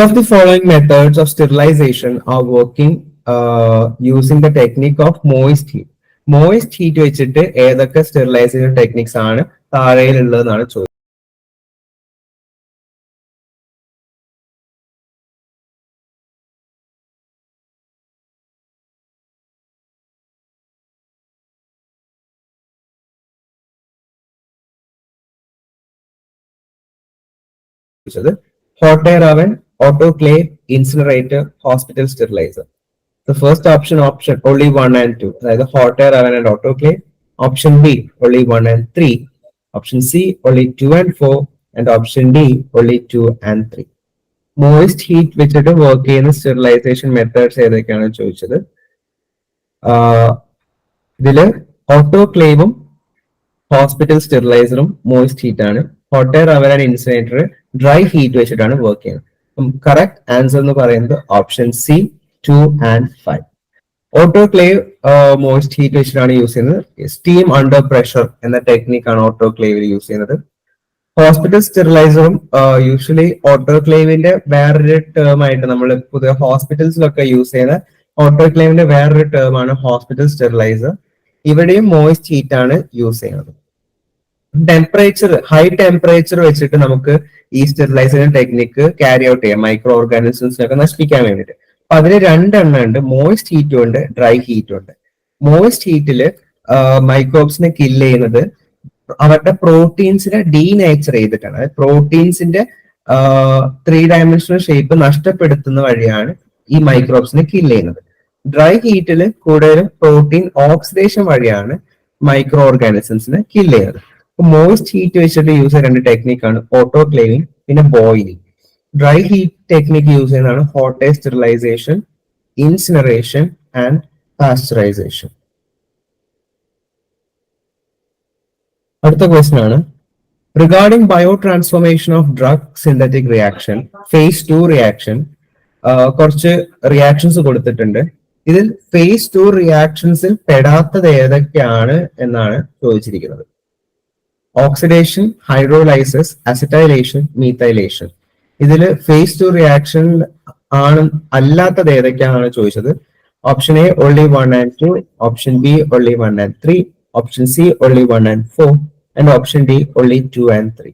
Of the following methods of sterilization are working using the technique of moist heat. Moist heat വെച്ചിട്ട് ഏതൊക്കെ sterilisation techniques ആണ് താഴെയിലുള്ളതെന്നാണ് ചോദിച്ചത്. Hot air oven, autoclave, incinerator, hospital sterilizer. The first option only 1 and 2. That is hot air oven and autoclave. Option B only 1 and 3. Option C only 2 and 4. And option D only 2 and 3. Moist heat വെച്ചിട്ട് work ചെയ്യുന്ന sterilisation methods ഏതൊക്കെയാണ് ചോദിച്ചത്. ഇതില് ഓട്ടോക്ലേവും hospital സ്റ്റെറിലൈസറും moist heat ആണ്. Hot air oven and incinerator dry heat വെച്ചിട്ടാണ് work ചെയ്യുന്നത്. Correct answer എന്ന് പറയുന്നത് option C 2 and 5. Autoclave moist heat വെച്ചിട്ടാണ് യൂസ് ചെയ്യുന്നത്. സ്റ്റീം അണ്ടർ പ്രഷർ എന്ന ടെക്നിക്കാണ് ഓട്ടോക്ലേവിൽ യൂസ് ചെയ്യുന്നത്. ഹോസ്പിറ്റൽ സ്റ്റെറിലൈസറും യൂഷ്വലി ഓട്ടോക്ലേവിന്റെ വേറൊരു ടേം ആയിട്ട് നമ്മൾ പുതിയ ഹോസ്പിറ്റൽസിലൊക്കെ യൂസ് ചെയ്യുന്ന ഓട്ടോക്ലേവിന്റെ വേറൊരു ടേം ആണ് ഹോസ്പിറ്റൽ സ്റ്റെറിലൈസർ. ഇവിടെയും മോയിസ്റ്റ് ഹീറ്റ് ആണ് യൂസ് ചെയ്യുന്നത്. ടെമ്പറേച്ചർ ഹൈ ടെമ്പറേച്ചർ വെച്ചിട്ട് നമുക്ക് ഈ സ്റ്റെറിലൈസേഷൻ ടെക്നിക്ക് ക്യാരി ഔട്ട് ചെയ്യാം മൈക്രോ ഓർഗാനിസംസിനൊക്കെ നശിപ്പിക്കാൻ വേണ്ടിയിട്ട്. അപ്പൊ അതിന് രണ്ടെണ്ണം ഉണ്ട്, മോയിസ്റ്റ് ഹീറ്റും ഉണ്ട്, ഡ്രൈ ഹീറ്റും ഉണ്ട്. മോയിസ്റ്റ് ഹീറ്റില് മൈക്രോബ്സിനെ കില്ല് ചെയ്യുന്നത് അവരുടെ പ്രോട്ടീൻസിനെ ഡീനേച്ചർ ചെയ്തിട്ടാണ്. പ്രോട്ടീൻസിന്റെ 3 ഡയമെൻഷണൽ ഷേപ്പ് നഷ്ടപ്പെടുത്തുന്ന വഴിയാണ് ഈ മൈക്രോബ്സിനെ കില്ല് ചെയ്യുന്നത്. ഡ്രൈ ഹീറ്റിൽ കൂടുതലും പ്രോട്ടീൻ ഓക്സിഡേഷൻ വഴിയാണ് മൈക്രോ ഓർഗാനിസംസിനെ കില്ല് ചെയ്യുന്നത്. മോയിസ്റ്റ് ഹീറ്റ് വെച്ചിട്ട് യൂസ് ചെയ്യുന്ന രണ്ട് ടെക്നിക്കാണ് ഓട്ടോക്ലേവിംഗ് പിന്നെ boiling. Dry heat technique use ചെയ്യുന്നതാണ് hot air sterilisation, incineration and pasteurisation. അടുത്ത ക്വസ്റ്റ്യൻ ആണ് regarding bio transformation of drug synthetic reaction phase 2 reaction. കുറച്ച് റിയാക്ഷൻസ് കൊടുത്തിട്ടുണ്ട്. ഇതിൽ ഫേസ് 2 റിയാക്ഷൻസിൽ പെടാത്തത് ഏതൊക്കെയാണ് എന്നാണ് ചോദിച്ചിരിക്കുന്നത്. Oxidation, hydrolysis, acetylation, methylation. ഇതില് ഫേസ് 2 റിയാക്ഷൻ ആണ് അല്ലാത്തത് ഏതൊക്കെയാണ് ചോദിച്ചത്. Option A only 1 and 2, option B only 1 and 3, option C only 1 and 4, and option D only 2 and 3.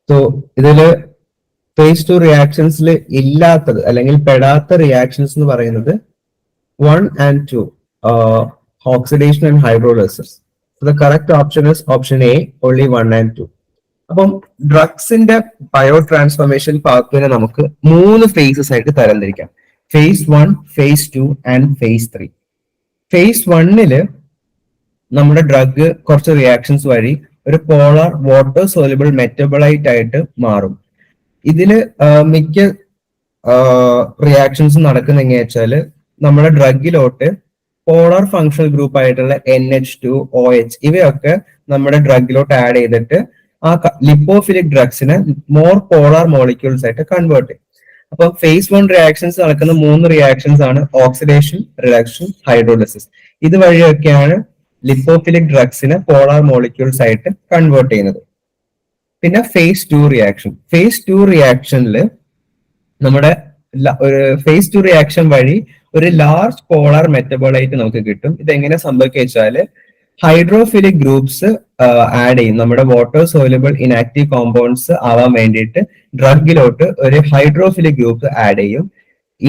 So ഇതില് ഫേസ് 2 റിയാക്ഷൻസിൽ ഇല്ലാത്തത് അല്ലെങ്കിൽ പെടാത്ത റിയാക്ഷൻസ് എന്ന് പറയുന്നത് 1 and 2, oxidation and hydrolysis. The correct option is option A, only 1 and 2. അപ്പം ഡ്രഗ്സിന്റെ bio transformation പാത്വേനെ നമുക്ക് 3 phases ആയിട്ട് തരംതിരിക്കാം. Phase 1, phase 2 and phase 3. Phase 1 നമ്മുടെ ഡ്രഗ് കുറച്ച് റിയാക്ഷൻസ് വഴി ഒരു പോളാർ വാട്ടർ സോലുബിൾ മെറ്റബോളൈറ്റ് ആയിട്ട് മാറും. ഇതില് മിക്ക റിയാക്ഷൻസ് നടക്കുന്ന എങ്ങനെയാ വെച്ചാല് നമ്മുടെ ഡ്രഗിലോട്ട് പോളാർ ഫങ്ഷണൽ ഗ്രൂപ്പ് ആയിട്ടുള്ള NH2, OH ഇവയൊക്കെ നമ്മുടെ ഡ്രഗിലോട്ട് ആഡ് ചെയ്തിട്ട് ആ ലിപ്പോഫിലിക് ഡ്രഗ്സിനെ മോർ പോളാർ മോളിക്യൂൾസ് ആയിട്ട് കൺവേർട്ട് ചെയ്യും. അപ്പൊ ഫേസ് 1 റിയാക്ഷൻസ് നടക്കുന്ന 3 റിയാക്ഷൻസ് ആണ് ഓക്സിഡേഷൻ, റിഡക്ഷൻ, ഹൈഡ്രോലിസിസ്. ഇതുവഴിയൊക്കെയാണ് ലിപ്പോഫിലിക് ഡ്രഗ്സിനെ പോളാർ മോളിക്യൂൾസ് ആയിട്ട് കൺവേർട്ട് ചെയ്യുന്നത്. പിന്നെ ഫേസ് 2 റിയാക്ഷൻ. ഫേസ് 2 റിയാക്ഷനിൽ നമ്മുടെ ഒരു ഫേസ് 2 റിയാക്ഷൻ വഴി ഒരു ലാർജ് പോളാർ മെറ്റബോളൈറ്റ് നമുക്ക് കിട്ടും. ഇതെങ്ങനെ സംഭവിക്കുക വെച്ചാല് ഹൈഡ്രോഫിലിക് ഗ്രൂപ്പ്സ് ആഡ് ചെയ്യും. നമ്മുടെ വാട്ടർ സോലുബിൾ ഇനാക്റ്റീവ് കോമ്പൗണ്ട്സ് ആവാൻ വേണ്ടിയിട്ട് ഡ്രഗിലോട്ട് ഒരു ഹൈഡ്രോഫിലിക് ഗ്രൂപ്പ് ആഡ് ചെയ്യും.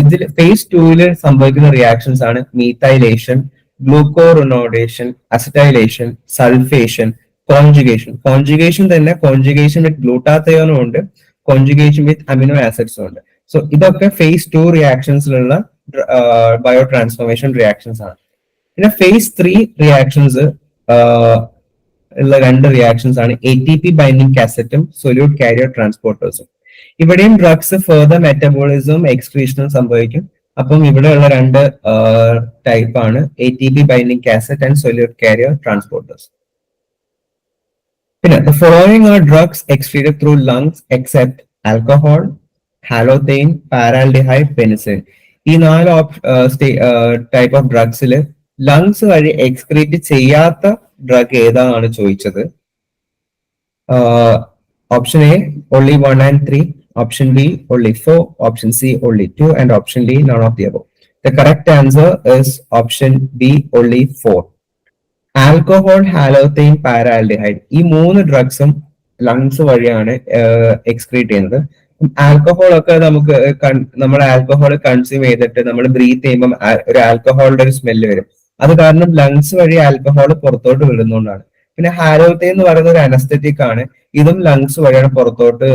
ഇതിൽ ഫേസ് 2 സംഭവിക്കുന്ന റിയാക്ഷൻസ് ആണ് മീഥൈലേഷൻ, ഗ്ലൂക്കോറിനോഡേഷൻ, അസിറ്റൈലേഷൻ, സൾഫേഷൻ, കോൺജുഗേഷൻ. കോൺജുഗേഷൻ തന്നെ കോൺജുഗേഷൻ വിത്ത് ഗ്ലൂട്ടാത്തയോണും ഉണ്ട്, കോൺജുഗേഷൻ വിത്ത് അമിനോ ആസിഡ്സും ഉണ്ട്. സോ ഇതൊക്കെ ഫേസ് 2 റിയാക്ഷൻസിലുള്ള ബയോ ട്രാൻസ്ഫോർമേഷൻ റിയാക്ഷൻസ് ആണ്. പിന്നെ ഫേസ് 3 റിയാക്ഷൻസ് ഉള്ള 2 റിയാക്ഷൻസ് ആണ് ATP ബൈൻഡിങ് കാസറ്റും സൊല്യൂട്ട് കാരിയർ ട്രാൻസ്പോർട്ടേഴ്സും. ഇവിടെയും ഡ്രഗ്സ് ഫെർദർ മെറ്റബോളിസം എക്സ്ക്രീഷനും സംഭവിക്കും. അപ്പം ഇവിടെയുള്ള 2 ടൈപ്പ് ആണ് ATP binding cassette and solute carrier transporters. പിന്നെ the following are drugs excreted through lungs except alcohol, halothane, paraldehyde, penicillin. ഈ 4 ടൈപ്പ് ഓഫ് ഡ്രഗ്സിൽ ലങ്സ് വഴി excrete ചെയ്യാത്ത drug ഏതാണെന്ന് ചോദിച്ചത്. Option A only 1 and 3, Option B, only 4. Option C, only 2. And option D, none of the above. The correct answer is option B, only 4. Alcohol, ഹാലോതെയിൻ, പാരാൽഡിഹൈഡ് ഈ മൂന്ന് ഡ്രഗ്സും lungs വഴിയാണ് excrete ചെയ്യുന്നത്. Alcohol ഒക്കെ നമുക്ക് നമ്മൾ ആൽക്കഹോൾ കൺസ്യൂം ചെയ്തിട്ട് നമ്മൾ ബ്രീത്ത് ചെയ്യുമ്പോൾ ഒരു ആൽക്കഹോളിന്റെ ഒരു സ്മെല്ല് വരും. അത് കാരണം ലങ്സ് വഴി ആൽക്കഹോൾ പുറത്തോട്ട് വിടുന്നതുകൊണ്ടാണ്. പിന്നെ ഹാലോതെയിൻ എന്ന് പറയുന്ന ഒരു അനസ്തെറ്റിക് ആണ്, ഇതും ലങ്സ് വഴിയാണ് പുറത്തോട്ട്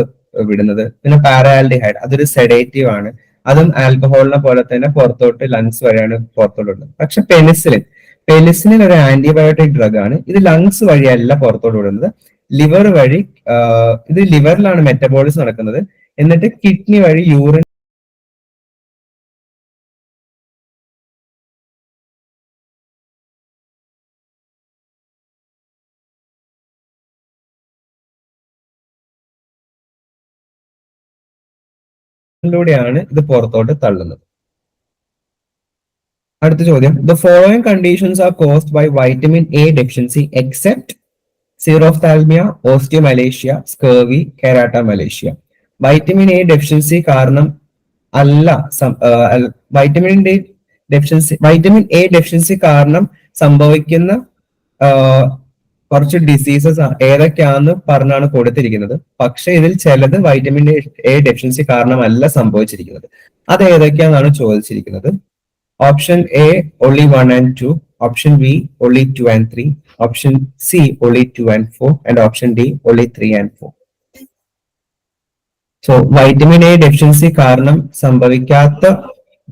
വിടുന്നത്. പിന്നെ പാരാൽഡിഹൈഡ് അതൊരു സെഡേറ്റീവ് ആണ്, അതും ആൽക്കഹോളിനെ പോലെ തന്നെ പുറത്തോട്ട് ലങ്സ് വഴിയാണ് പുറത്തോട്ട് വിടുന്നത്. പക്ഷെ പെനിസിലിൻ ഒരു ആന്റിബയോട്ടിക് ഡ്രഗ് ആണ്, ഇത് ലങ്സ് വഴിയല്ല പുറത്തോട്ട് വിടുന്നത്, ലിവർ വഴി. ഇത് ലിവറിലാണ് മെറ്റബോളിസം നടക്കുന്നത്, എന്നിട്ട് കിഡ്നി വഴി യൂറിൻ ൂടെയാണ് ഇത് പുറത്തോട്ട് തള്ളുന്നത്. അടുത്ത ചോദ്യം, the following conditions are caused by vitamin A deficiency except xerophthalmia, osteomalacia, scurvy, keratomalacia. Vitamin A deficiency കാരണം അല്ല, വൈറ്റമിൻ എ ഡെഫിഷ്യൻസി കാരണം സംഭവിക്കുന്ന കുറച്ച് ഡിസീസസ് ഏതൊക്കെയാണെന്ന് പറഞ്ഞാണ് കൊടുത്തിരിക്കുന്നത്. പക്ഷെ ഇതിൽ ചിലത് വൈറ്റമിൻ എ ഡെഫിഷ്യൻസി കാരണമല്ല സംഭവിച്ചിരിക്കുന്നത്. അത് ഏതൊക്കെയാണെന്നാണ് ചോദിച്ചിരിക്കുന്നത്. Option A, only 1 and 2. Option B, only 2 and 3. Option C, only 2 and 4. And option D, only 3 and 4. So vitamin A deficiency കാരണം സംഭവിക്കാത്ത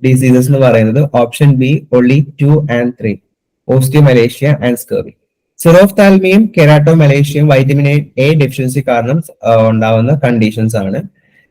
ഡിസീസസ് എന്ന് പറയുന്നത് option B, only 2 and 3. Osteomalacia and scurvy. സിറോഫ്താൽമിയും കെരാട്ടോമലേഷ്യയും വൈറ്റമിൻ എ ഡെഫിഷ്യൻസി കാരണം ഉണ്ടാവുന്ന conditions ആണ്.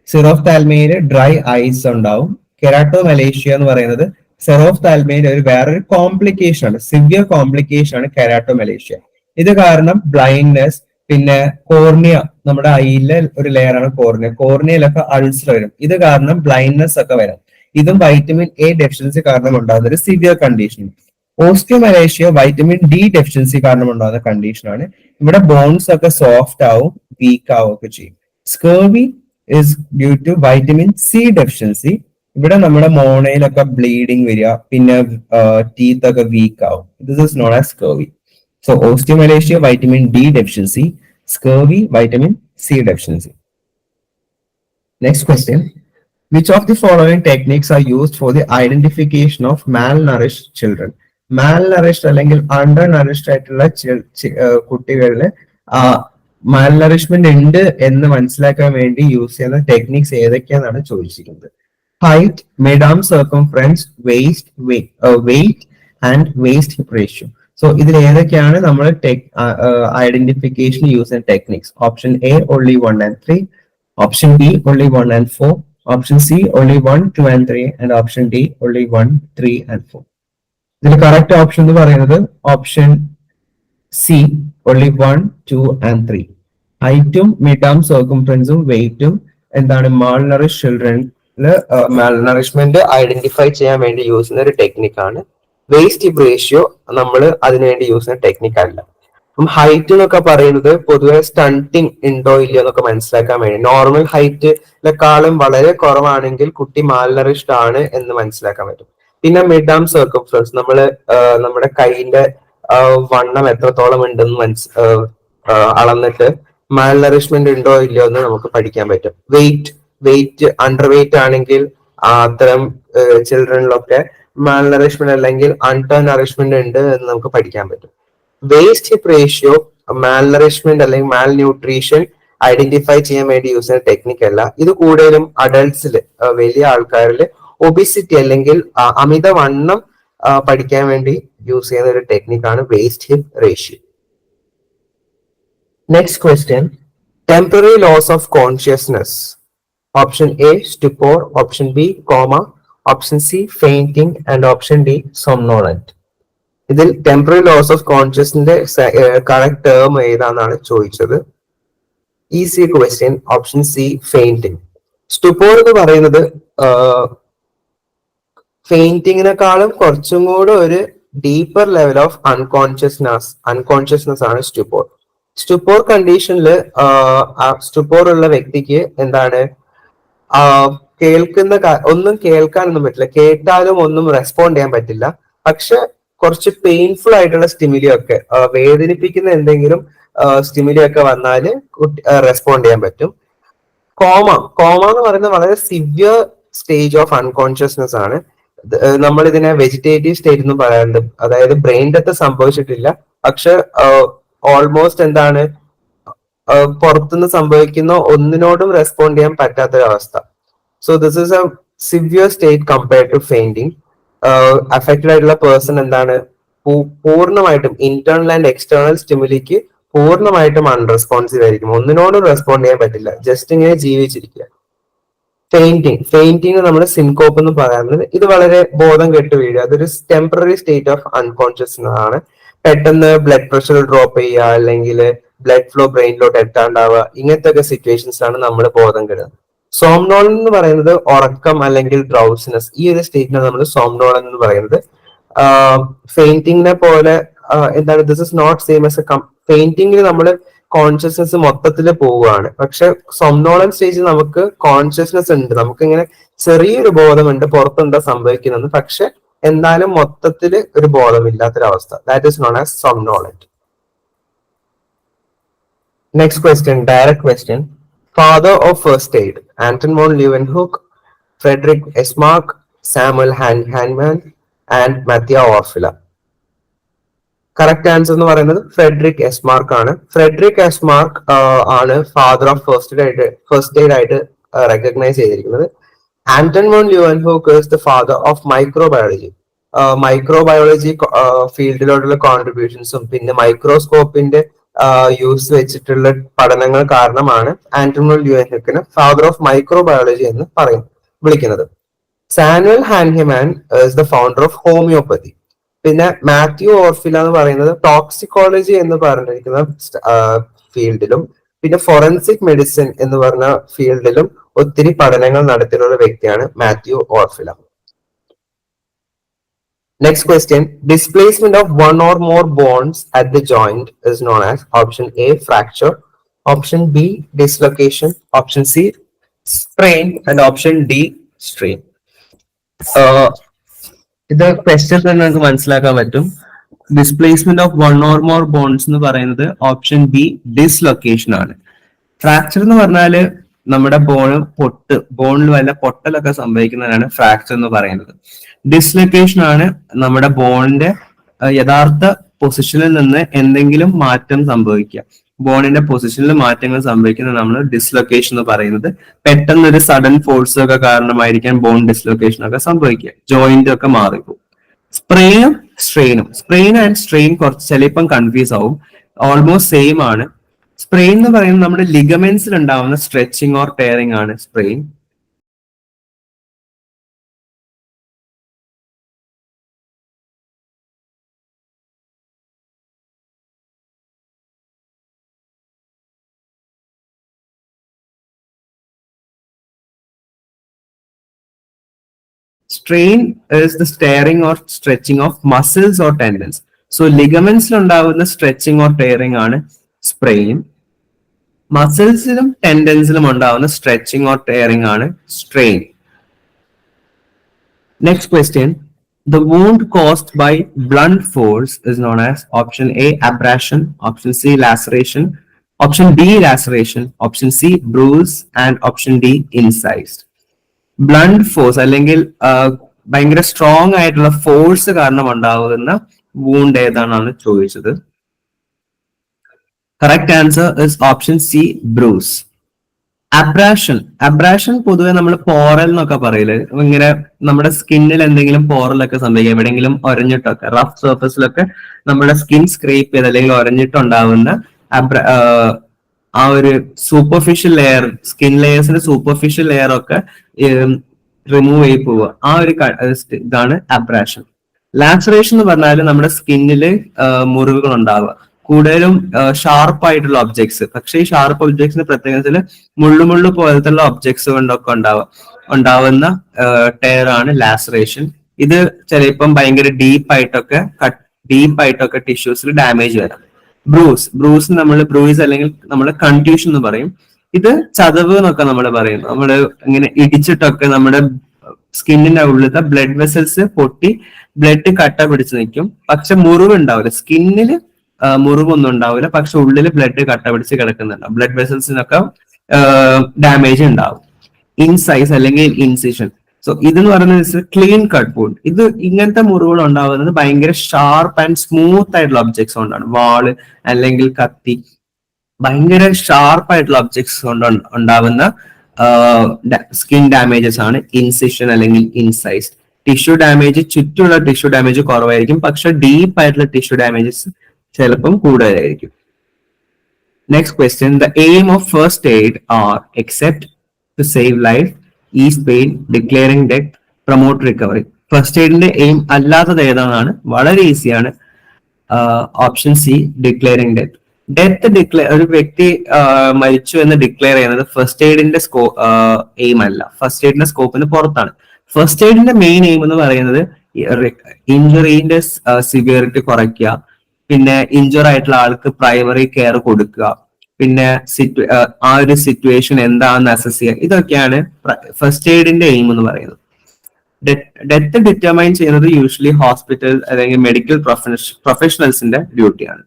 സിറോഫ്താൽമിയയിൽ dry ice ഉണ്ടാവും. കെരാട്ടോമലേഷ്യ എന്ന് പറയുന്നത് സെറോഫ്താൽമിയയുടെ ഒരു വേറൊരു കോംപ്ലിക്കേഷൻ ആണ്, സിവിയർ കോംപ്ലിക്കേഷൻ ആണ് കെരാട്ടോമലേഷ്യ. ഇത് കാരണം ബ്ലൈൻഡ്നെസ്, പിന്നെ കോർണിയ, നമ്മുടെ ഐയിലെ ഒരു ലെയർ ആണ് കോർണിയ, കോർണിയയിലൊക്കെ അൾസർ വരും. ഇത് കാരണം ബ്ലൈൻഡ്നെസ് ഒക്കെ വരാം. ഇതും വൈറ്റമിൻ എ ഡെഫിഷ്യൻസി കാരണം ഉണ്ടാകുന്ന ഒരു severe condition. Osteomalacia vitamin D deficiency കാരണം ഉണ്ടാകുന്ന കണ്ടീഷനാണ്. ഇവിടെ ബോൺസ് ഒക്കെ സോഫ്റ്റ് ആവും, വീക്ക് ആവും ഒക്കെ ചെയ്യും. Scurvy is due to vitamin C deficiency. ഇവിടെ നമ്മുടെ മോണയിലൊക്കെ ബ്ലീഡിങ് വരിക, പിന്നെ ടീത്ത് ഒക്കെ വീക്ക് ആവും. This is known as scurvy. So osteomalacia vitamin D deficiency, scurvy vitamin C deficiency. Next question, which of the following techniques are used for the identification of malnourished children? Malnourished അല്ലെങ്കിൽ under nourished ആയിട്ടുള്ള കുട്ടികളിൽ മാൽനറിഷ്മെന്റ് ഉണ്ട് എന്ന് മനസ്സിലാക്കാൻ വേണ്ടി use ചെയ്യുന്ന techniques ഏതൊക്കെയാണെന്നാണ് ചോദിച്ചിരിക്കുന്നത്. Height, mid arm circumference, weight and waist hip ratio. So ഇതിൽ ഏതൊക്കെയാണ് നമ്മൾ ഐഡന്റിഫിക്കേഷൻ യൂസ് ചെയ്യുന്ന techniques? Option A, only 1 and 3. Option B, only 1 and 4. Option C, only 1, 2 and 3. And option D, only 1, 3 and 4. ഇതിൽ correct option എന്ന് പറയുന്നത് option C, only 1, 2 and 3. ഹൈറ്റും mid ആം സർക്കംഫറൻസും വെയിറ്റും എന്താണ് മാൽനറിഷ് ചിൽഡ്രനില് മാൽനറിഷ്മെന്റ് ഐഡന്റിഫൈ ചെയ്യാൻ വേണ്ടി യൂസ് ചെയ്യുന്ന ഒരു ടെക്നിക്കാണ്. വേസ്റ്റ് ഹിപ്പ് റേഷ്യോ നമ്മൾ അതിനുവേണ്ടി യൂസ് ചെയ്യുന്ന ടെക്നിക്ക് അല്ല. അപ്പം ഹൈറ്റ് എന്നൊക്കെ പറയുന്നത് പൊതുവെ സ്റ്റണ്ടിങ് ഉണ്ടോ ഇല്ലയോ എന്നൊക്കെ മനസ്സിലാക്കാൻ വേണ്ടി, നോർമൽ ഹൈറ്റിനെക്കാളും വളരെ കുറവാണെങ്കിൽ കുട്ടി മാൽനറിഷ്ഡ് ആണ് എന്ന് മനസ്സിലാക്കാൻ പറ്റും. പിന്നെ മിഡ് ആം സർക്കംഫറൻസ്, നമ്മുടെ കൈയിന്റെ വണ്ണം എത്രത്തോളം ഉണ്ടെന്ന് അളന്നിട്ട് മാൽനറിഷ്മെന്റ് ഉണ്ടോ ഇല്ലയോ എന്ന് നമുക്ക് പഠിക്കാൻ പറ്റും. വെയിറ്റ് അണ്ടർ വെയിറ്റ് ആണെങ്കിൽ അത്തരം ചിൽഡ്രനിലൊക്കെ മാൽനറിഷ്മെന്റ് അല്ലെങ്കിൽ അണ്ടർ നറിഷ്മെന്റ് ഉണ്ട് എന്ന് നമുക്ക് പഠിക്കാൻ പറ്റും. വേസ്റ്റ് ഹിപ്പ് റേഷ്യോ മാൽനറിഷ്മെന്റ് അല്ലെങ്കിൽ മാൽ ന്യൂട്രീഷൻ ഐഡന്റിഫൈ ചെയ്യാൻ വേണ്ടി യൂസ് ചെയ്യുന്ന ടെക്നിക്ക് അല്ല. ഇത് കൂടുതലും അഡൾട്ട്സിൽ, വലിയ ആൾക്കാരിൽ ഒബിസിറ്റി അല്ലെങ്കിൽ അമിതവണ്ണം പഠിക്കാൻ വേണ്ടി യൂസ് ചെയ്യുന്ന ഒരു ടെക്നിക്കാണ് waist hip ratio. Next question, temporary loss of consciousness. Option A, stupor. Option B, coma. Option C, fainting. And option D, somnolent. ഇതിൽ ടെമ്പററി ലോസ് ഓഫ് കോൺഷ്യസ്നസിന്റെ കറക്റ്റ് ടേം ഏതാണെന്നാണ് ചോദിച്ചത്. Easy question. Option C, fainting. Stupor എന്ന് പറയുന്നത് ഫെയിന്റിങ്ങിനെക്കാളും കുറച്ചും കൂടെ ഒരു deeper level of unconsciousness ആണ് സ്റ്റുപ്പോർ. സ്റ്റുപ്പോർ കണ്ടീഷനിൽ സ്റ്റുപ്പോർ ഉള്ള വ്യക്തിക്ക് എന്താണ് കേൾക്കുന്ന ഒന്നും കേൾക്കാനൊന്നും പറ്റില്ല, കേട്ടാലും ഒന്നും റെസ്പോണ്ട് ചെയ്യാൻ പറ്റില്ല. പക്ഷെ കുറച്ച് പെയിൻഫുൾ ആയിട്ടുള്ള സ്റ്റിമുലി ഒക്കെ, വേദനിപ്പിക്കുന്ന എന്തെങ്കിലും സ്റ്റിമുലി ഒക്കെ വന്നാൽ റെസ്പോണ്ട് ചെയ്യാൻ പറ്റും. കോമ എന്ന് പറയുന്നത് വളരെ സിവിയർ സ്റ്റേജ് ഓഫ് അൺകോൺഷ്യസ്നെസ് ആണ്. നമ്മൾ ഇതിനെ വെജിറ്റേറ്റീവ് സ്റ്റേറ്റ് എന്ന് പറയാറുണ്ട്. അതായത് ബ്രെയിൻ ഡെത്ത് സംഭവിച്ചിട്ടില്ല, പക്ഷെ ഓൾമോസ്റ്റ് എന്താണ്, പുറത്തുനിന്ന് സംഭവിക്കുന്ന ഒന്നിനോടും റെസ്പോണ്ട് ചെയ്യാൻ പറ്റാത്തൊരവസ്ഥ. So this is a severe state compared to fainting. Affected ആയിട്ടുള്ള പേഴ്സൺ എന്താണ്, പൂർണ്ണമായിട്ടും ഇന്റേണൽ ആൻഡ് എക്സ്റ്റേണൽ സ്റ്റിമുലിക്ക് പൂർണ്ണമായിട്ടും അൺറെസ്പോൺസീവ് ആയിരിക്കും, ഒന്നിനോടും റെസ്പോണ്ട് ചെയ്യാൻ പറ്റില്ല, ജസ്റ്റ് ഇങ്ങനെ ജീവിച്ചിരിക്കുക. ഫെയിന്റിങ് നമ്മൾ സിൻകോപ്പ് എന്ന് പറയുന്നത്, ഇത് വളരെ ബോധം കെട്ട് വീഴുക, അതൊരു ടെമ്പററി സ്റ്റേറ്റ് ഓഫ് അൺകോൺഷ്യസ്നെസ് ആണ്. പെട്ടെന്ന് ബ്ലഡ് പ്രഷർ ഡ്രോപ്പ് ചെയ്യുക, അല്ലെങ്കിൽ ബ്ലഡ് ഫ്ലോ ബ്രെയിനിലോട്ട് എത്താണ്ടാവുക, ഇങ്ങനത്തെ ഒക്കെ സിറ്റുവേഷൻസ് ആണ് നമ്മൾ ബോധം കെടുന്നത്. സോംനോളൻ എന്ന് പറയുന്നത് ഉറക്കം അല്ലെങ്കിൽ ഡ്രൗസിനെസ്, ഈ ഒരു സ്റ്റേറ്റിനാണ് നമ്മൾ സോംനോളൻ എന്ന് പറയുന്നത്. ഫെയിന്റിങ്ങിനെ പോലെ എന്താണ്, this is not same as a ഫെയിന്റിങ്ങിൽ നമ്മൾ കോൺഷ്യസ്നെസ് മൊത്തത്തിൽ പോവുകയാണ്. പക്ഷെ സോംനോളൻ സ്റ്റേജിൽ നമുക്ക് കോൺഷ്യസ്നെസ് ഉണ്ട്, നമുക്ക് ഇങ്ങനെ ചെറിയൊരു ബോധമുണ്ട് പുറത്തെന്താ സംഭവിക്കുന്നത്, പക്ഷെ എന്നാലും മൊത്തത്തിൽ ഒരു ബോധമില്ലാത്തൊരവസ്ഥ. That is known as somnolent. Next question, direct question. Father of first aid, Anton von Leeuwenhoek, Frederick Esmarch, Samuel Hahnemann and Matthew Orfila. Correct answer എന്ന് പറയുന്നത് ഫ്രെഡറിക് എസ്മാർക്ക് ആണ്. ഫ്രെഡറിക് എസ്മാർക്ക് ആണ് ഫാദർ ഓഫ് ഫസ്റ്റ് എയ്ഡ് ആയിട്ട് recognise ചെയ്തിരിക്കുന്നത്. Anton von Leeuwenhoek is the father of microbiology. Microbiology ഫീൽഡിലോട്ടുള്ള കോൺട്രിബ്യൂഷൻസും പിന്നെ മൈക്രോസ്കോപ്പിന്റെ യൂസ് വെച്ചിട്ടുള്ള പഠനങ്ങൾ കാരണമാണ് ആന്റൺ വോൺ ലിവൻഹുക്കിനെ ഫാദർ ഓഫ് മൈക്രോബയോളജി എന്ന് വിളിക്കുന്നത്. Samuel Hahnemann is the founder of homeopathy. പിന്നെ മാത്യു ഓർഫില എന്ന് പറയുന്നത് ടോക്സിക്കോളജി എന്ന് പറഞ്ഞിരിക്കുന്ന ഫീൽഡിലും പിന്നെ ഫോറൻസിക് മെഡിസിൻ എന്ന് പറഞ്ഞ ഫീൽഡിലും ഒത്തിരി പഠനങ്ങൾ നടത്തിയിട്ടുള്ള വ്യക്തിയാണ് Matthew Orfila. Next question, displacement of one or more bones at the joint is known as option A fracture, option B dislocation, option C strain and option D strain. ഇത് question തന്നെ നമുക്ക് മനസ്സിലാക്കാൻ പറ്റും. Displacement of one or more bones എന്ന് പറയുന്നത് option B dislocation ആണ്. Fracture എന്ന് പറഞ്ഞാല് നമ്മുടെ ബോണിൽ വല്ല പൊട്ടലൊക്കെ സംഭവിക്കുന്നതാണ് ഫ്രാക്ചർ എന്ന് പറയുന്നത്. ഡിസ്ലൊക്കേഷൻ ആണ് നമ്മുടെ ബോണിന്റെ യഥാർത്ഥ പൊസിഷനിൽ നിന്ന് എന്തെങ്കിലും മാറ്റം സംഭവിക്കുക, ബോണിന്റെ പൊസിഷനിൽ മാറ്റങ്ങൾ സംഭവിക്കുന്നത് നമ്മൾ ഡിസ്ലൊക്കേഷൻ എന്ന് പറയുന്നത്. പെട്ടെന്ന് ഒരു സഡൻ ഫോഴ്സ് ഒക്കെ കാരണമായിരിക്കാൻ ബോൺ ഡിസ്ലൊക്കേഷൻ ഒക്കെ സംഭവിക്കുക, ജോയിന്റ് ഒക്കെ മാറിപ്പോകും. സ്ട്രെയിൻ ആൻഡ് സ്ട്രെയിൻ കുറച്ച് ചിലപ്പം കൺഫ്യൂസ് ആവും, ഓൾമോസ്റ്റ് സെയിം ആണ്. സ്ട്രെയിൻ എന്ന് പറയുന്നത് നമ്മുടെ ലിഗമെന്റ്സിൽ ഉണ്ടാവുന്ന സ്ട്രെച്ചിങ് ഓർ ടയറിംഗ് ആണ് strain. Strain is the tearing or stretching of muscles or tendons. So ligaments ഉണ്ടാവുന്ന stretching or tearing ആണ് sprain. മസിൽസിലും ടെൻഡൻസിലും ഉണ്ടാവുന്ന stretching or tearing ആണ് strain. Next question. The wound caused by blunt force is known as option A abrasion, option C laceration, option B laceration, option C bruise and option D incised. Blunt force അല്ലെങ്കിൽ ഭയങ്കര strong ആയിട്ടുള്ള force കാരണം ഉണ്ടാകുന്ന wound ഏതാണെന്നാണ് ചോദിച്ചത്. Correct answer is option C Bruce. Abrasion പൊതുവെ നമ്മൾ പോറൽ എന്നൊക്കെ പറയില്ലേ, ഇങ്ങനെ നമ്മുടെ സ്കിന്നിൽ എന്തെങ്കിലും പോറലൊക്കെ സംഭവിക്കുക, എവിടെയെങ്കിലും ഒരഞ്ഞിട്ടൊക്കെ റഫ് സർഫസിലൊക്കെ നമ്മുടെ സ്കിൻ സ്ക്രേപ്പ് ചെയ്ത് അല്ലെങ്കിൽ ഒരഞ്ഞിട്ടുണ്ടാവുന്ന ആ ഒരു സൂപ്പർഫിഷ്യൽ ലെയർ, സ്കിൻ ലെയേഴ്സിന്റെ സൂപ്പർഫിഷ്യൽ ലെയർ ഒക്കെ റിമൂവ് ചെയ്ത് പോവുക, ആ ഒരു ഇതാണ് അബ്രാഷൻ. ലാസറേഷൻ എന്ന് പറഞ്ഞാൽ നമ്മുടെ സ്കിന്നിൽ മുറിവുകൾ ഉണ്ടാവുക, കൂടുതലും ഷാർപ്പ് ആയിട്ടുള്ള ഒബ്ജക്ട്സ്. പക്ഷെ ഈ ഷാർപ്പ് ഒബ്ജക്ട്സിന്റെ പ്രത്യേകത്തിൽ മുള്ളു പോലത്തെ ഒബ്ജക്ട്സ് കൊണ്ടൊക്കെ ഉണ്ടാവുന്ന ടയർ ആണ് ലാസറേഷൻ. ഇത് ചിലപ്പം ഭയങ്കര ഡീപ്പായിട്ടൊക്കെ ടിഷ്യൂസിൽ ഡാമേജ് വരാം. ബ്രൂസ് അല്ലെങ്കിൽ നമ്മൾ കൺട്യൂഷൻ എന്ന് പറയും. ഇത് ചതവ് എന്നൊക്കെ നമ്മൾ പറയും. നമ്മള് ഇങ്ങനെ ഇടിച്ചിട്ടൊക്കെ നമ്മുടെ സ്കിന്നിന്റെ ഉള്ളിലത്തെ ബ്ലഡ് വെസൽസ് പൊട്ടി ബ്ലഡ് കട്ട പിടിച്ച് നിൽക്കും. പക്ഷെ മുറിവ് ഉണ്ടാവില്ല, സ്കിന്നില് മുറിവൊന്നും ഉണ്ടാവില്ല, പക്ഷെ ഉള്ളിൽ ബ്ലഡ് കട്ട പിടിച്ച് കിടക്കുന്നുണ്ടാവും. ബ്ലഡ് വെസൽസിനൊക്കെ ഡാമേജ് ഉണ്ടാവും. ഇൻസൈസ് അല്ലെങ്കിൽ ഇൻസിഷൻ. സോ ഇതെന്ന് പറയുന്നത് ക്ലീൻ കട്ട് വുഡ്. ഇത് ഇങ്ങനത്തെ മുറിവുകൾ ഉണ്ടാവുന്നത് ഭയങ്കര ഷാർപ്പ് ആൻഡ് സ്മൂത്ത് ആയിട്ടുള്ള ഒബ്ജക്ട്സ് കൊണ്ടാണ്. വാള് അല്ലെങ്കിൽ കത്തി, ഭയങ്കര ഷാർപ്പ് ആയിട്ടുള്ള ഒബ്ജക്ട്സ് കൊണ്ട് ഉണ്ടാവുന്ന സ്കിൻ ഡാമേജസ് ആണ് ഇൻസിഷൻ അല്ലെങ്കിൽ ഇൻസൈസ്. ടിഷ്യൂ ഡാമേജ്, ചുറ്റുമുള്ള ടിഷ്യൂ ഡാമേജ് കുറവായിരിക്കും, പക്ഷെ ഡീപ്പ് ആയിട്ടുള്ള ടിഷ്യൂ ഡാമേജസ് ചിലപ്പം കൂടുതലായിരിക്കും. Next question, the aim of first aid are except to save life, ease pain, declaring death, promote recovery. First എയ്ഡിന്റെ എയിം അല്ലാത്തത് ഏതാണെന്നാണ്? വളരെ ഈസിയാണ്. Option C, declaring death. Death ഒരു വ്യക്തി മരിച്ചു എന്ന് ഡിക്ലെയർ ചെയ്യുന്നത് ഫസ്റ്റ് എയ്ഡിന്റെ എയിം അല്ല, ഫസ്റ്റ് എയ്ഡിന്റെ സ്കോപ്പിന് പുറത്താണ്. ഫസ്റ്റ് എയ്ഡിന്റെ മെയിൻ എയിം എന്ന് പറയുന്നത് ഇഞ്ചുറീന്റെ സിവിയറിറ്റി കുറയ്ക്കുക, പിന്നെ ഇഞ്ചുർ ആയിട്ടുള്ള ആൾക്ക് പ്രൈമറി കെയർ കൊടുക്കുക, പിന്നെ ആ ഒരു സിറ്റുവേഷൻ എന്താണെന്ന് അസസ് ചെയ്യുക. ഇതൊക്കെയാണ് ഫസ്റ്റ് എയ്ഡിന്റെ എയിം എന്ന് പറയുന്നത്. ഡെത്ത് ഡിറ്റർമൈൻ ചെയ്യുന്നത് യൂഷ്വലി ഹോസ്പിറ്റൽ അല്ലെങ്കിൽ മെഡിക്കൽ പ്രൊഫഷണൽസിന്റെ ഡ്യൂട്ടിയാണ്.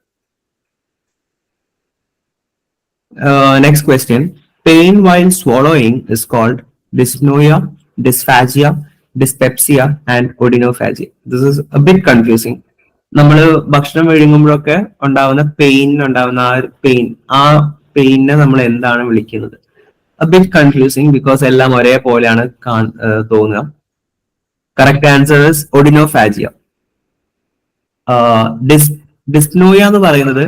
Next question, pain while swallowing is called dyspnoea, dysphagia, dyspepsia and odynophagia. This is a bit confusing. നമ്മൾ ഭക്ഷണം വിഴുങ്ങുമ്പോഴൊക്കെ ഉണ്ടാവുന്ന പെയിനുണ്ടാവുന്ന ആ പെയിനെ നമ്മൾ എന്താണ് വിളിക്കുന്നത്? എ ബിറ്റ് കൺഫ്യൂസിങ് ബിക്കോസ് എല്ലാം ഒരേപോലെയാണ് തോന്നുക. Correct answer is odynophagia. Dyspnoea എന്ന് പറയുന്നത്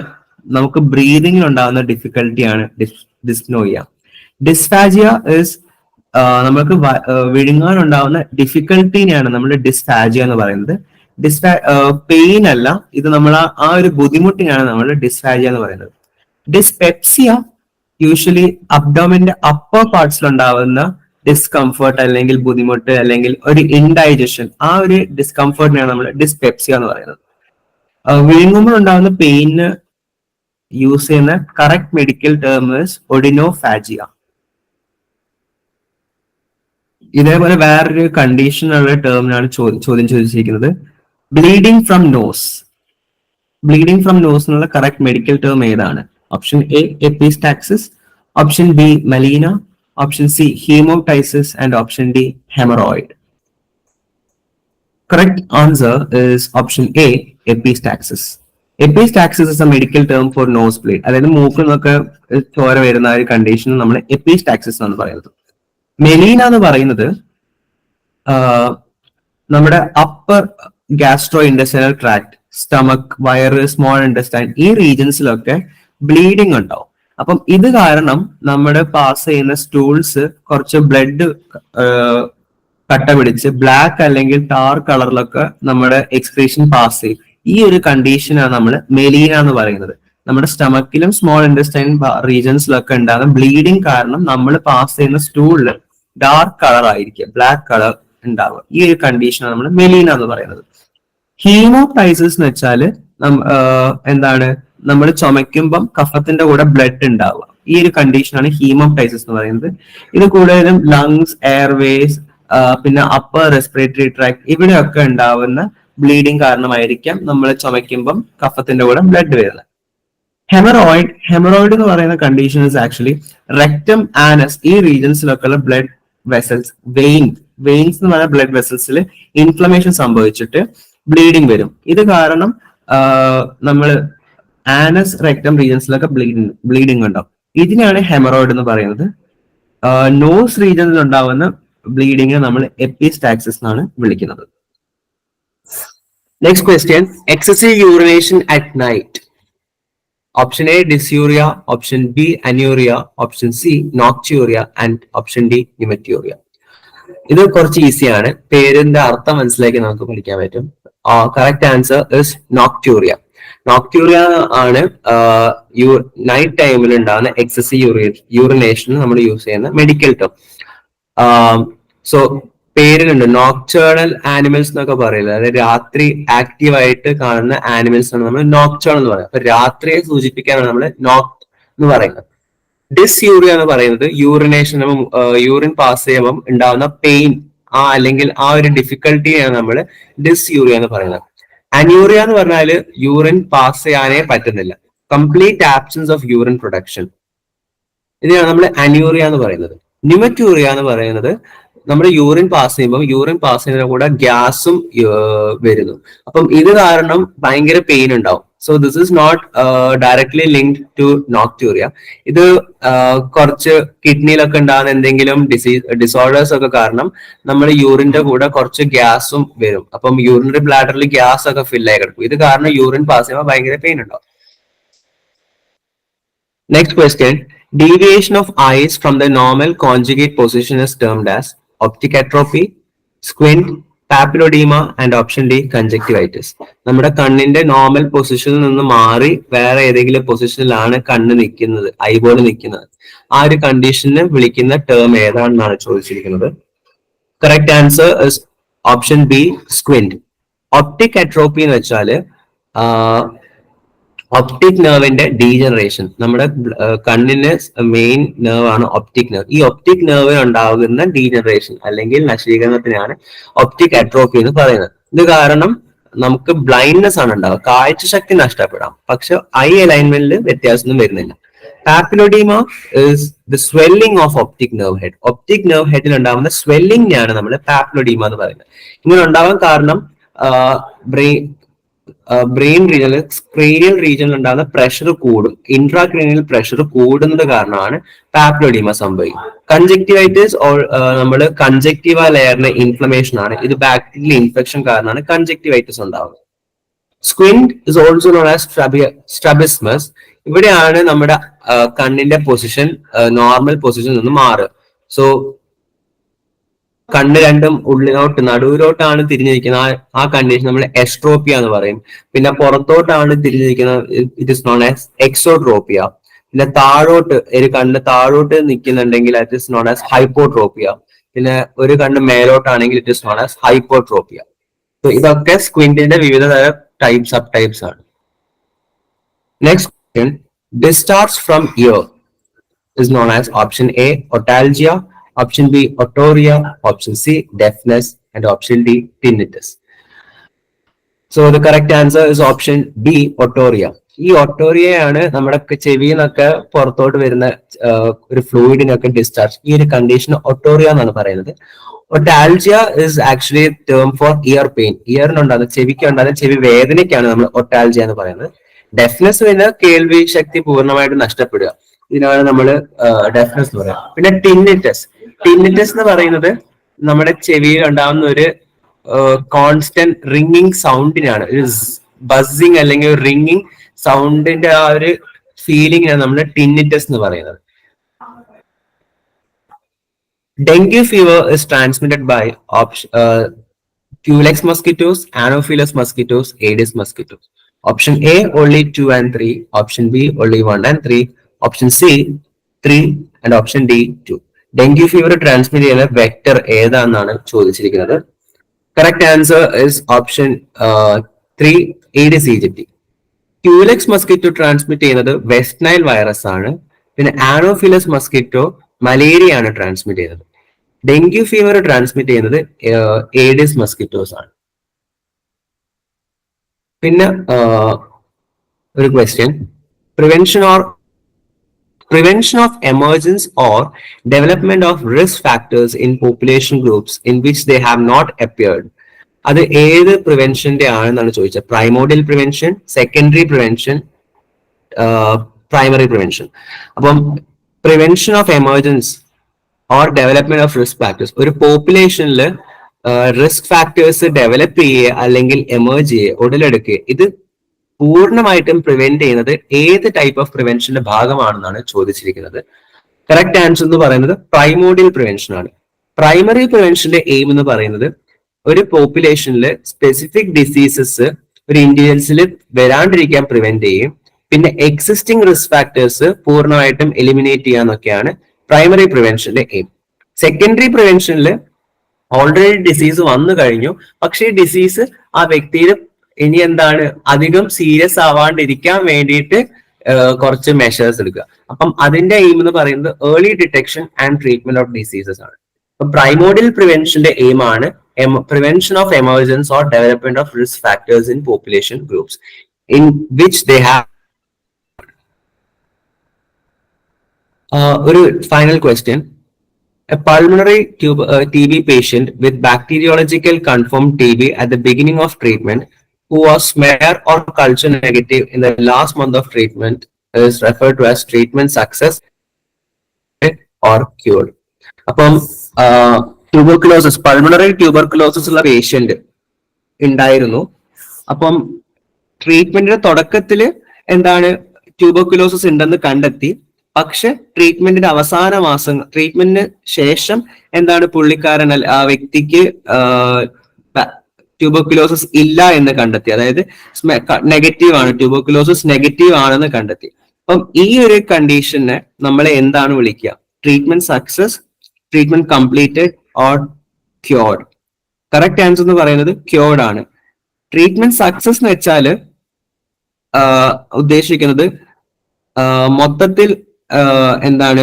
നമുക്ക് ബ്രീതിങ്ങിൽ ഉണ്ടാകുന്ന ഡിഫിക്കൽട്ടിയാണ് ഡിസ്നോയ. ഡിസ്ഫാജിയ ഇസ് നമുക്ക് വിഴുങ്ങാൻ ഉണ്ടാവുന്ന ഡിഫിക്കൽട്ടിനെയാണ് നമ്മൾ ഡിസ്ഫാജിയ എന്ന് പറയുന്നത്. പെയിൻ അല്ല, ഇത് നമ്മൾ ആ ഒരു ബുദ്ധിമുട്ടിനാണ് നമ്മൾ ഡിസ്ഫാജിയ എന്ന് പറയുന്നത്. ഡിസ്പെപ്സിയ യൂഷ്വലി അബ്ഡോമിന്റെ അപ്പർ പാർട്സിൽ ഉണ്ടാവുന്ന ഡിസ്കംഫർട്ട് അല്ലെങ്കിൽ ബുദ്ധിമുട്ട് അല്ലെങ്കിൽ ഒരു ഇൻഡൈജഷൻ, ആ ഒരു ഡിസ്കംഫർട്ടിനെയാണ് നമ്മൾ ഡിസ്പെപ്സിയ എന്ന് പറയുന്നത്. വിഴുങ്ങുമ്പോൾ ഉണ്ടാവുന്ന പെയിന് യൂസ് ചെയ്യുന്ന correct medical term is odynophagia. ഇതേപോലെ വേറൊരു കണ്ടീഷനുള്ള ടേമിനാണ് ചോദ്യം ചോദിച്ചിരിക്കുന്നത്, bleeding from nose. Bleeding from nose എന്നുള്ള കറക്റ്റ് മെഡിക്കൽ ടേം ഏതാണ്? Option A, epistaxis, option B, melaena, option C, haemoptysis and option D, haemorrhoid. Correct answer is option A, epistaxis. Epistaxis is a medical term for nosebleed. അതായത് മൂക്കിൽ നിന്നൊക്കെ ചോര വരുന്ന ഒരു condition നമ്മൾ epistaxis എന്നാണ് പറയുന്നത്. മെലീന എന്ന് പറയുന്നത് നമ്മുടെ upper gastro industrial tract, stomach, വയറ്, സ്മോൾ ഇൻഡസ്റ്റൈൻ, ഈ റീജിയൻസിലൊക്കെ ബ്ലീഡിങ് ഉണ്ടാവും. അപ്പം ഇത് കാരണം നമ്മുടെ പാസ് ചെയ്യുന്ന സ്റ്റൂൾസ് കുറച്ച് ബ്ലഡ് കട്ട പിടിച്ച് ബ്ലാക്ക് അല്ലെങ്കിൽ ടാർ കളറിലൊക്കെ നമ്മുടെ എക്സ്ക്രീഷൻ പാസ് ചെയ്യും. ഈ ഒരു കണ്ടീഷനാണ് നമ്മൾ മെലീന എന്ന് പറയുന്നത്. നമ്മുടെ സ്റ്റമക്കിലും സ്മോൾ ഇൻഡസ്റ്റൈൻ റീജൻസിലൊക്കെ ഉണ്ടാകുന്ന ബ്ലീഡിങ് കാരണം നമ്മൾ പാസ് ചെയ്യുന്ന സ്റ്റൂളിൽ ഡാർക്ക് കളർ ആയിരിക്കും, ബ്ലാക്ക് കളർ ഉണ്ടാവുക. ഈ ഒരു കണ്ടീഷനാണ് നമ്മൾ മെലീന എന്ന് പറയുന്നത്. ഹീമോടൈസിസ് എന്ന് വെച്ചാല് എന്താണ്, നമ്മൾ ചുമയ്ക്കുമ്പം കഫത്തിന്റെ കൂടെ ബ്ലഡ് ഉണ്ടാവുക. ഈ ഒരു കണ്ടീഷനാണ് ഹീമോടൈസിസ് എന്ന് പറയുന്നത്. ഇത് കൂടുതലും ലങ്സ്, എയർവേസ്, പിന്നെ അപ്പർ റെസ്പിറേറ്ററി ട്രാക്ട്, ഇവിടെയൊക്കെ ഉണ്ടാവുന്ന ബ്ലീഡിങ് കാരണമായിരിക്കാം നമ്മൾ ചുമയ്ക്കുമ്പം കഫത്തിന്റെ കൂടെ ബ്ലഡ് വരുന്നത്. ഹെമറോയിഡ് എന്ന് പറയുന്ന condition is actually rectum, Anas, ഈ റീജൻസിലൊക്കെയുള്ള ബ്ലഡ് വെസൽസ്, വെയിൻസ് എന്ന് പറയുന്ന ബ്ലഡ് വെസൽസിൽ ഇൻഫ്ലമേഷൻ സംഭവിച്ചിട്ട് ബ്ലീഡിങ് വരും. ഇത് കാരണം നമ്മൾ ആനസ്, റെക്ടം റീജൻസിലൊക്കെ ബ്ലീഡിങ് ഉണ്ടാവും. ഇതിനാണ് ഹെമറോയിഡ് എന്ന് പറയുന്നത്. നോസ് റീജനിൽ ഉണ്ടാവുന്ന ബ്ലീഡിങ് നമ്മൾ എപ്പിസ്റ്റാക്സിസ് എന്നാണ് വിളിക്കുന്നത്. Next question, excessive urination at night. Option A, dysuria, option B, anuria, option C, nocturia and option D, pneumaturia. ഇത് കുറച്ച് ഈസിയാണ്, പേരിന്റെ അർത്ഥം മനസ്സിലാക്കി നമുക്ക് പഠിക്കാൻ പറ്റും. Correct answer is nocturia. Nocturia ആണ് നൈറ്റ് ടൈമിൽ ഉണ്ടാകുന്ന എക്സസീവ് യൂറിനേഷൻ നമ്മൾ യൂസ് ചെയ്യുന്ന മെഡിക്കൽ ടേം. സോ പേരിലുണ്ട് നോക്ചേണൽ ആനിമൽസ് എന്നൊക്കെ പറയില്ല, അതായത് രാത്രി ആക്റ്റീവ് ആയിട്ട് കാണുന്ന ആനിമൽസ് ആണ് നമ്മൾ നോക്ചേൺ എന്ന് പറയുന്നത്. അപ്പൊ രാത്രിയെ സൂചിപ്പിക്കാനാണ് നമ്മൾ നോക്ട് എന്ന് പറയുന്നത്. ഡിസ്യൂറിയ എന്ന് പറയുന്നത് യൂറിനേഷനും യൂറിൻ പാസ് ചെയ്യുമ്പോൾ ഉണ്ടാവുന്ന പെയിൻ അല്ലെങ്കിൽ ആ ഒരു ഡിഫിക്കൽട്ടിയാണ് നമ്മൾ ഡിസ്യൂറിയ എന്ന് പറയുന്നത്. അന്യൂറിയ എന്ന് പറഞ്ഞാൽ യൂറിൻ പാസ് ചെയ്യാനേ പറ്റുന്നില്ല, complete absence of urine production, ഇതിനാണ് നമ്മൾ അന്യൂറിയ എന്ന് പറയുന്നത്. ന്യൂമറ്റൂറിയ എന്ന് പറയുന്നത് നമ്മൾ യൂറിൻ പാസ് ചെയ്യുമ്പോൾ യൂറിൻ പാസ് ചെയ്യുന്നതിന്റെ കൂടെ ഗ്യാസും വരുന്നു, അപ്പം ഇത് കാരണം ഭയങ്കര പെയിൻ ഉണ്ടാവും. So this is not directly linked to nocturia. ഇത് കുറച്ച് കിഡ്നിയിലൊക്കെ ഉണ്ടാകുന്ന എന്തെങ്കിലും ഡിസോർഡേഴ്സ് ഒക്കെ കാരണം നമ്മൾ യൂറിന്റെ കൂടെ കുറച്ച് ഗ്യാസും വരും, അപ്പം യൂറിനറി ബ്ലാഡറിൽ ഗ്യാസ് ഒക്കെ ഫിൽ ആയി കിടക്കും. ഇത് കാരണം യൂറിൻ പാസ് ചെയ്യുമ്പോൾ ഭയങ്കര പെയിൻ ഉണ്ടാവും. Next question, deviation of eyes from the normal conjugate position is termed as optic atrophy, squint, papilledema and option D conjunctivitis. നമ്മുടെ കണ്ണിന്റെ നോർമൽ പൊസിഷനിൽ നിന്ന് മാറി വേറെ ഏതെങ്കിലും പൊസിഷനിലാണ് കണ്ണ് നിൽക്കുന്നത്, ഐബോൾ നിൽക്കുന്നത്, ആ ഒരു കണ്ടീഷനെ വിളിക്കുന്ന ടേം ഏതാണെന്നാണ് ചോദിച്ചിരിക്കുന്നത്. Correct answer is option B, squint. Optic atrophy എന്ന് വെച്ചാല് ഒപ്റ്റിക് നെർവിന്റെ ഡീജനറേഷൻ. നമ്മുടെ കണ്ണിന് മെയിൻ നെർവ് ആണ് ഒപ്റ്റിക് നെർവ്. ഈ ഒപ്റ്റിക് നെർവിന് ഉണ്ടാകുന്ന ഡീജനറേഷൻ അല്ലെങ്കിൽ നശീകരണത്തിനാണ് ഒപ്റ്റിക് അട്രോഫി എന്ന് പറയുന്നത്. ഇത് കാരണം നമുക്ക് ബ്ലൈൻഡ്നെസ് ആണ് ഉണ്ടാവുക, കാഴ്ചശക്തി നഷ്ടപ്പെടാം, പക്ഷെ ഐ അലൈൻമെന്റിൽ വ്യത്യാസമൊന്നും വരുന്നില്ല. Papilloedema is the swelling of optic nerve head. Optic nerve ഹെഡിൽ ഉണ്ടാകുന്ന സ്വെല്ലിംഗിനെയാണ് നമ്മൾ പാപ്പിലോഡീമ എന്ന് പറയുന്നത്. ഇങ്ങനെ ഉണ്ടാവാൻ കാരണം ബ്രെയിൻ റീജിയനിൽ, ക്രേനിയൽ റീജിയനിൽ ഉണ്ടാകുന്ന പ്രഷർ കൂടും, ഇൻട്രാക്രേനിയൽ പ്രഷർ കൂടുന്നത് കാരണമാണ് പാപ്പിലോഡീമ സംഭവിക്കുന്നത്. കൺജക്ടിവൈറ്റിസ് നമ്മൾ കൺജക്റ്റീവ ലെയറിന്റെ ഇൻഫ്ലമേഷൻ ആണ്, ഇത് ബാക്ടീരിയൽ ഇൻഫെക്ഷൻ കാരണമാണ് കൺജക്ടിവൈറ്റിസ് ഉണ്ടാവുന്നത്. Squint is also known as strabismus. ഇവിടെയാണ് നമ്മുടെ കണ്ണിന്റെ പൊസിഷൻ നോർമൽ പൊസിഷനിൽ നിന്ന് മാറുക. സോ കണ്ണ് രണ്ടും ഉള്ളിലോട്ട് നടുവിലോട്ടാണ് തിരിഞ്ഞിരിക്കുന്നത്, ആ കണ്ടീഷൻ നമ്മൾ എസ്ട്രോപ്പിയ എന്ന് പറയും. പിന്നെ പുറത്തോട്ടാണ് തിരിഞ്ഞിരിക്കുന്നത്, it is known as exotropia. പിന്നെ താഴോട്ട് ഒരു കണ്ണ് താഴോട്ട് നിൽക്കുന്നുണ്ടെങ്കിൽ it is known as hypotropia. പിന്നെ ഒരു കണ്ണ് മേലോട്ടാണെങ്കിൽ it is known as hypotropia. So ഇതൊക്കെ സ്ക്വിന്റിന്റെ വിവിധ തരം സബ് ടൈപ്സ് ആണ്. Next question, discharge from ear is known as option A, otalgia, option B, otorrhea, option C, deafness, and option D, tinnitus. So the correct answer is option B, otorrhea. ഈ ഒട്ടോറിയയാണ് നമ്മുടെ ചെവിയിൽ നിന്നൊക്കെ പുറത്തോട്ട് വരുന്ന ഒരു ഫ്ലൂയിഡിനൊക്കെ discharge, ഈ ഒരു കണ്ടീഷൻ ഒട്ടോറിയ എന്നാണ് പറയുന്നത്. Otalgia is actually term for ear pain. ഇയറിനുണ്ടാകുന്ന ചെവിക്ക് ഉണ്ടാകുന്ന ചെവി വേദനയ്ക്കാണ് നമ്മൾ ഒട്ടാൽജിയ എന്ന് പറയുന്നത്. ഡെഫ്നെസ് പിന്നെ കേൾവി ശക്തി പൂർണ്ണമായിട്ട് നഷ്ടപ്പെടുക, ഇതിനാണ് നമ്മൾ ഡെഫ്നെസ് എന്ന് പറയുന്നത്. പിന്നെ ടിന്നിറ്റസ്. ടിന്നിറ്റസ് എന്ന് പറയുന്നത് നമ്മുടെ ചെവിയിൽ ഉണ്ടാകുന്ന ഒരു കോൺസ്റ്റന്റ് റിംഗിങ് സൗണ്ടിനാണ്, ഒരു ബസ്സിങ് അല്ലെങ്കിൽ റിംഗിങ് സൗണ്ടിന്റെ ആ ഒരു ഫീലിംഗിനാണ് നമ്മൾ ടിന്നിറ്റസ് എന്ന് പറയുന്നത്. Dengue fever is transmitted by Culex mosquitoes, Anopheles mosquitoes, Aedes mosquitoes. Option A, only 2 and 3. Option B, only 1 and 3. Option C, 3 and option D, 2. Dengue fever transmit ചെയ്യുന്ന vector ഏതാണെന്നാണ് ചോദിച്ചിരിക്കുന്നത്. Correct answer is option 3, Aedes aegypti. Culex mosquito transmit ചെയ്യുന്നത് west Nile virus ആണ്. പിന്നെ ആനോഫിലസ് mosquito malaria ആണ് transmit ചെയ്യുന്നത്. Dengue fever transmit ചെയ്യുന്നത് Aedes mosquitoes ആണ്. പിന്നെ ഒരു question, prevention of emergence or development of risk factors in population groups in which they have not appeared. അത് ഏത് പ്രിവെൻഷന്റെ ആണെന്നാണ് ചോദിച്ചത്. Primordial prevention, secondary prevention, primary prevention. അപ്പം prevention of emergence or development of risk factors, ഒരു പോപ്പുലേഷനിൽ risk factors develop ചെയ്യുക അല്ലെങ്കിൽ എമേർജ് ചെയ്യുക, ഉടലെടുക്കുക, ഇത് പൂർണ്ണമായിട്ടും പ്രിവെന്റ് ചെയ്യുന്നത് ഏത് ടൈപ്പ് ഓഫ് പ്രിവെൻഷന്റെ ഭാഗമാണെന്നാണ് ചോദിച്ചിരിക്കുന്നത്. കറക്റ്റ് ആൻസർ എന്ന് പറയുന്നത് പ്രൈമോഡിയൽ പ്രിവെൻഷൻ ആണ്. പ്രൈമറി പ്രിവെൻഷന്റെ എയിം എന്ന് പറയുന്നത് ഒരു പോപ്പുലേഷനിൽ സ്പെസിഫിക് ഡിസീസസ് ഒരു ഇൻഡിവിജ്വൽസിൽ വരാണ്ടിരിക്കാൻ പ്രിവെന്റ് ചെയ്യും. പിന്നെ എക്സിസ്റ്റിംഗ് റിസ്ക് ഫാക്ടേഴ്സ് പൂർണ്ണമായിട്ടും എലിമിനേറ്റ് ചെയ്യാന്നൊക്കെയാണ് പ്രൈമറി പ്രിവെൻഷന്റെ എയിം. സെക്കൻഡറി പ്രിവെൻഷനിൽ ഓൾറെഡി ഡിസീസ് വന്നു കഴിഞ്ഞു, പക്ഷേ ഡിസീസ് ആ വ്യക്തിയിൽ ഇനി എന്താണ് അധികം സീരിയസ് ആവാണ്ടിരിക്കാൻ വേണ്ടിയിട്ട് കുറച്ച് മെഷേഴ്സ് എടുക്കുക. അപ്പം അതിന്റെ എയിം എന്ന് പറയുന്നത് early detection and treatment of diseases ആണ്. അപ്പൊ പ്രൈമോഡിയൽ പ്രിവെൻഷന്റെ എയിം ആണ് prevention of emergence or development of risk factors in population groups in which they have. ഒരു final question. A pulmonary TB patient with bacteriological confirmed TB at the beginning of treatment who was smear or culture negative in the last month of treatment is referred to as treatment success or cured. അപ്പം tuberculosis, pulmonary tuberculosis ഉള്ള patient ഉണ്ടായിരുന്നു. അപ്പം ട്രീറ്റ്മെന്റിന്റെ തുടക്കത്തില് എന്താണ് tuberculosis ഉണ്ടെന്ന് കണ്ടെത്തി. പക്ഷെ ട്രീറ്റ്മെന്റിന്റെ അവസാന മാസങ്ങൾ, ട്രീറ്റ്മെന്റിന് ശേഷം എന്താണ് പുള്ളിക്കാരൻ ആ വ്യക്തിക്ക് ട്യൂബർക്കുലോസിസ് ഇല്ല എന്ന് കണ്ടെത്തി. അതായത് നെഗറ്റീവ് ആണ്, ട്യൂബർക്കുലോസിസ് നെഗറ്റീവ് ആണെന്ന് കണ്ടെത്തി. അപ്പം ഈ ഒരു കണ്ടീഷനെ നമ്മളെ എന്താണ് വിളിക്കുക? Treatment success, treatment completed or cured. Correct answer എന്ന് പറയുന്നത് ക്യൂർഡ് ആണ്. ട്രീറ്റ്മെന്റ് സക്സസ് എന്ന് വെച്ചാൽ ഉദ്ദേശിക്കുന്നത് മൊത്തത്തിൽ എന്താണ്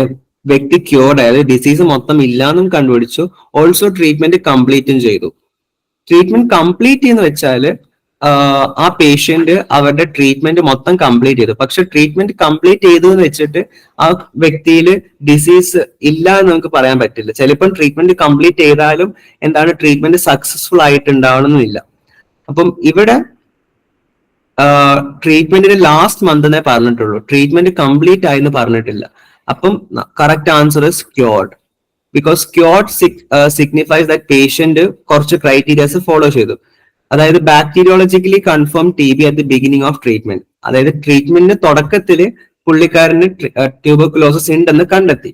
വ്യക്തി ക്യൂർഡ്, അതായത് ഡിസീസ് മൊത്തം ഇല്ലാന്നും കണ്ടുപിടിച്ചു, ഓൾസോ ട്രീറ്റ്മെന്റ് കംപ്ലീറ്റും ചെയ്തു. ട്രീറ്റ്മെന്റ് കംപ്ലീറ്റ് എന്ന് വെച്ചാൽ ആ പേഷ്യന്റ് അവരുടെ ട്രീറ്റ്മെന്റ് മൊത്തം കംപ്ലീറ്റ് ചെയ്തു. പക്ഷെ ട്രീറ്റ്മെന്റ് കംപ്ലീറ്റ് ചെയ്തു എന്ന് വെച്ചിട്ട് ആ വ്യക്തിയിൽ ഡിസീസ് ഇല്ല എന്ന് നമുക്ക് പറയാൻ പറ്റില്ല. ചിലപ്പം ട്രീറ്റ്മെന്റ് കംപ്ലീറ്റ് ചെയ്താലും എന്താണ് ട്രീറ്റ്മെന്റ് സക്സസ്ഫുൾ ആയിട്ട് ഉണ്ടാവണമെന്നില്ല. അപ്പം ഇവിടെ ട്രീറ്റ്മെന്റിന്റെ ലാസ്റ്റ് മന്ത് എന്നേ പറഞ്ഞിട്ടുള്ളൂ, ട്രീറ്റ്മെന്റ് കംപ്ലീറ്റ് ആയെന്ന് പറഞ്ഞിട്ടില്ല. അപ്പം correct answer is cured. Because cured signifies that patient കുറച്ച് ക്രൈറ്റീരിയാസ് ഫോളോ ചെയ്തു. അതായത് bacteriologically confirm TB at the beginning of treatment. അതായത് ട്രീറ്റ്മെന്റിന് തുടക്കത്തില് പുള്ളിക്കാരന് ട്യൂബർക്കുലോസിസ് ഉണ്ടെന്ന് കണ്ടെത്തി.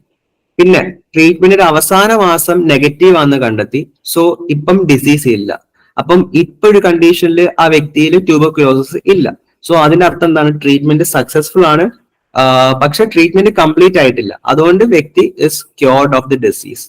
പിന്നെ ട്രീറ്റ്മെന്റിന്റെ അവസാന മാസം നെഗറ്റീവ് ആണെന്ന് കണ്ടെത്തി. സോ ഇപ്പം ഡിസീസ് ഇല്ല. അപ്പം ഇപ്പൊ ഒരു കണ്ടീഷനിൽ ആ വ്യക്തിയിൽ ട്യൂബർക്കുലോസിസ് ഇല്ല. സോ അതിന്റെ അർത്ഥം എന്താണ്? ട്രീറ്റ്മെന്റ് സക്സസ്ഫുൾ ആണ്, പക്ഷെ ട്രീറ്റ്മെന്റ് കംപ്ലീറ്റ് ആയിട്ടില്ല. അതുകൊണ്ട് വ്യക്തി is cured of the disease.